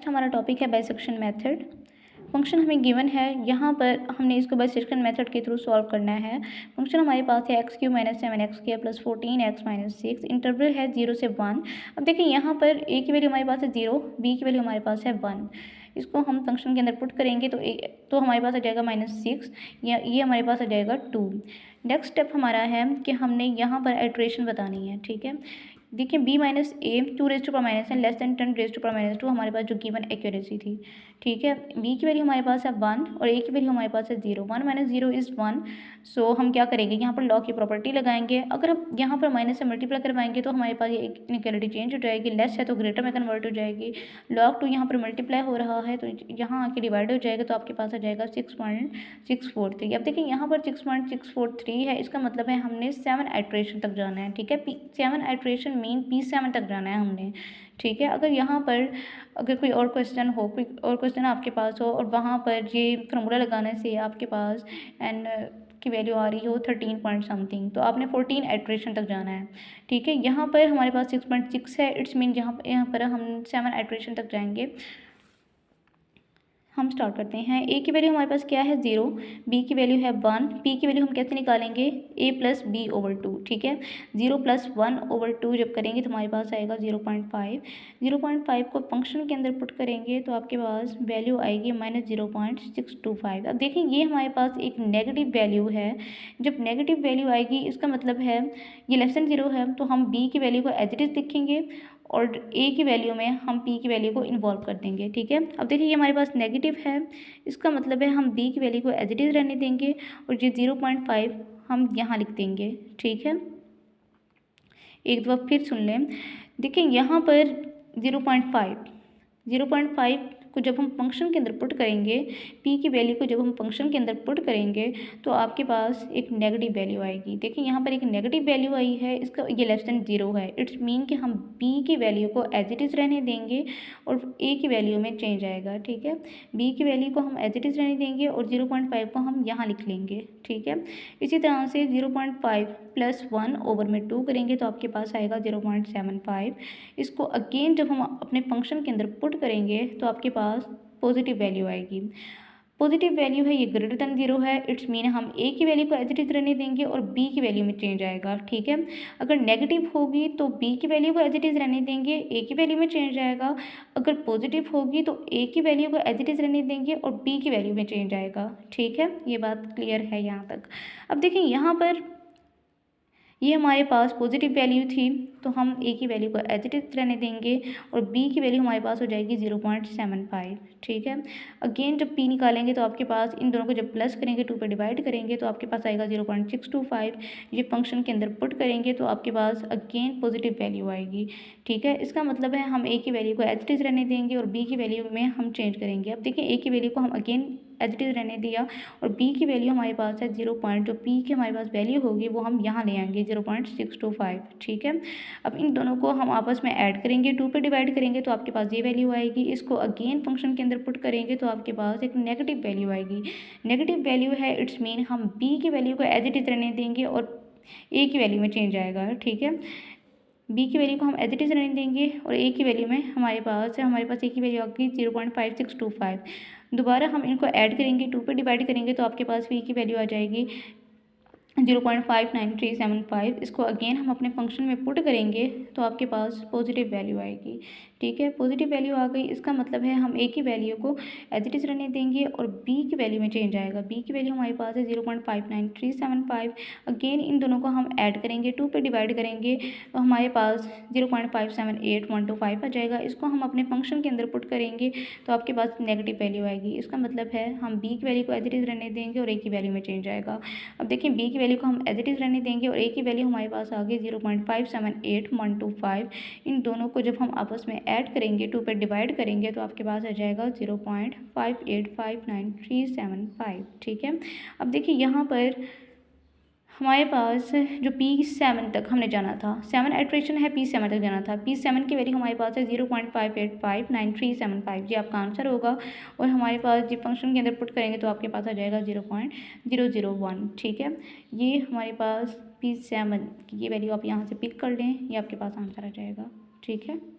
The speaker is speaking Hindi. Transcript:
नेक्स्ट हमारा टॉपिक है बाइसेक्शन मेथड। फंक्शन हमें गिवन है, यहाँ पर हमने इसको बाइसेक्शन मेथड के थ्रू सॉल्व करना है। फंक्शन हमारे पास है x³ - 7x² + 14x - 6, इंटरवल है 0 से 1। अब देखिए यहाँ पर a की वैल्यू हमारे पास है 0, b की वैल्यू हमारे पास है 1। इसको हम फंक्शन के अंदर पुट करेंगे तो हमारे पास आ जाएगा -6, या ये हमारे पास आ जाएगा 2। नेक्स्ट स्टेप हमारा है कि हमने यहाँ पर आइट्रेशन बतानी है, ठीक है। देखिए b - a 2⁻n less than 10⁻2 हमारे पास जो गिवन एक्यूरेसी थी, ठीक है। b की वैल्यू हमारे पास है 1 और a की वैल्यू हमारे पास है 0। 1 - 0 इज़ 1। सो हम क्या करेंगे, यहाँ पर लॉग की प्रॉपर्टी लगाएंगे। अगर हम यहाँ पर माइनस से मल्टीप्लाई करवाएंगे तो हमारे पास ये इनइक्वालिटी चेंज हो जाएगी, लेस है तो ग्रेटर में कन्वर्ट हो जाएगी। log 2 यहाँ पर मल्टीप्लाई हो रहा है तो यहाँ आके डिवाइड हो जाएगा, तो आपके पास आ जाएगा 6.643। अब देखिए यहाँ पर 6.643 है, इसका मतलब है हमने 7 आइट्रेशन तक जाना है, ठीक है। 7 आइट्रेशन मीन P7 तक जाना है हमने, ठीक है। अगर कोई और क्वेश्चन हो, कोई और क्वेश्चन आपके पास हो और वहाँ पर ये फार्मूला लगाने से आपके पास एन की वैल्यू आ रही हो 13 पॉइंट समथिंग, तो आपने 14 आइट्रेशन तक जाना है, ठीक है। यहाँ पर हमारे पास 6.6 है, इट्स मीन यहाँ पर हम 7 आइट्रेशन तक जाएंगे। हम स्टार्ट करते हैं। a की वैल्यू हमारे पास क्या है 0, b की वैल्यू है 1, p की वैल्यू हम कैसे निकालेंगे a + b/2, ठीक है। 0 + 1/2 जब करेंगे तो हमारे पास आएगा 0.5। 0.5 को फंक्शन के अंदर पुट करेंगे तो आपके पास वैल्यू आएगी -0.625। अब देखिए ये हमारे पास एक नेगेटिव वैल्यू है। जब नेगेटिव वैल्यू आएगी इसका मतलब है ये लेस देन 0 है, तो हम b की वैल्यू को एज इट इज़ लिखेंगे और a की वैल्यू में हम p की वैल्यू को इन्वॉल्व कर देंगे, ठीक है। अब देखिए ये हमारे पास नेगेटिव है, इसका मतलब है हम b की वैल्यू को एज इट इज़ रहने देंगे और ये 0.5 हम यहाँ लिख देंगे, ठीक है। एक दफ़ा फिर सुन लें। देखिए यहाँ पर 0.5 को जब हम फंक्शन के अंदर पुट करेंगे, p की वैल्यू को जब हम फंक्शन के अंदर पुट करेंगे तो आपके पास एक नेगेटिव वैल्यू आएगी। देखिए यहाँ पर एक नेगेटिव वैल्यू आई है, इसका ये लेस देन 0 है, इट्स मीन कि हम b की वैल्यू को एज इट इज़ रहने देंगे और a की वैल्यू में चेंज आएगा, ठीक है। b की वैल्यू को हम एज इट इज़ रहने देंगे और 0.5 को हम यहाँ लिख लेंगे, ठीक है। इसी तरह से 0.5 + 1/2 करेंगे तो आपके पास आएगा 0.75। इसको अगेन जब हम अपने फंक्शन के अंदर पुट करेंगे तो आपके पास पॉजिटिव वैल्यू आएगी। पॉजिटिव वैल्यू है, ये ग्रेटर देन 0 है, इट्स मीन हम a की वैल्यू को एज इट इज़ रहने देंगे और b की वैल्यू में चेंज आएगा, ठीक है। अगर नेगेटिव होगी तो b की वैल्यू को एज इट इज़ रहने देंगे, a की वैल्यू में चेंज आएगा। अगर पॉजिटिव होगी तो a की वैल्यू को एज इट इज़ रहने देंगे और b की वैल्यू में चेंज आएगा, ठीक है। ये बात क्लियर है यहाँ तक। अब देखिए यहाँ पर ये हमारे पास पॉजिटिव वैल्यू थी तो हम a की वैल्यू को एज इट इज़ रहने देंगे और b की वैल्यू हमारे पास हो जाएगी 0.75, ठीक है। अगेन जब p निकालेंगे तो आपके पास इन दोनों को जब प्लस करेंगे 2 पे डिवाइड करेंगे तो आपके पास आएगा 0.625। ये फंक्शन के अंदर पुट करेंगे तो आपके पास अगेन पॉजिटिव वैल्यू आएगी, ठीक है। इसका मतलब है हम a की वैल्यू को एज इट इज़ रहने देंगे और b की वैल्यू में हम चेंज करेंगे। अब देखिए a की वैल्यू को हम अगेन एज इट इज़ रहने दिया और b की वैल्यू हमारे पास है 0. जो p की हमारे पास वैल्यू होगी वो हम यहाँ ले आएंगे 0.625, ठीक है। अब इन दोनों को हम आपस में ऐड करेंगे, 2 पे डिवाइड करेंगे तो आपके पास ये वैल्यू आएगी। इसको अगेन फंक्शन के अंदर पुट करेंगे तो आपके पास एक नेगेटिव वैल्यू आएगी। नेगेटिव वैल्यू है, इट्स मीन हम b की वैल्यू को एज इट इज़ रहने देंगे और a की वैल्यू में चेंज आएगा, ठीक है। b की वैल्यू को हम एज इट इज़ रहने देंगे और a की वैल्यू में हमारे पास a की वैल्यू आएगी 0.5625। दोबारा हम इनको ऐड करेंगे, 2 पे डिवाइड करेंगे तो आपके पास v की वैल्यू आ जाएगी 0.59375। इसको अगेन हम अपने फंक्शन में पुट करेंगे तो आपके पास पॉजिटिव वैल्यू आएगी, ठीक है। पॉजिटिव वैल्यू आ गई, इसका मतलब है हम a की वैल्यू को एज इट इज़ रहने देंगे और b की वैल्यू में चेंज आएगा। b की वैल्यू हमारे पास है 0.59375। अगेन इन दोनों को हम ऐड करेंगे, 2 पे डिवाइड करेंगे तो हमारे पास 0.578125 आ जाएगा। इसको हम अपने फंक्शन के अंदर पुट करेंगे तो आपके पास नेगेटिव वैल्यू आएगी। इसका मतलब है हम b की वैल्यू को एज इट इज़ रहने देंगे और a की वैल्यू में चेंज आएगा। अब देखिए b की वैल्यू को हम एज इट इज़ रहने देंगे और a की वैल्यू हमारे पास आ गई 0.578125। इन दोनों को जब हम आपस में ऐड करेंगे, 2 पे डिवाइड करेंगे तो आपके पास आ जाएगा 0.585935, ठीक है। अब देखिए यहाँ पर हमारे पास जो P7 तक हमने जाना था, 7 आइट्रेशन है, P7 तक जाना था। P7 की वैल्यू हमारे पास है 0.585935, ये आपका आंसर होगा। और हमारे पास ये फंक्शन के अंदर पुट करेंगे तो आपके पास आ जाएगा 0.001, ठीक है। ये हमारे पास P7 की ये वैल्यू आप यहाँ से पिक कर लें, ये आपके पास आंसर आ जाएगा, ठीक है।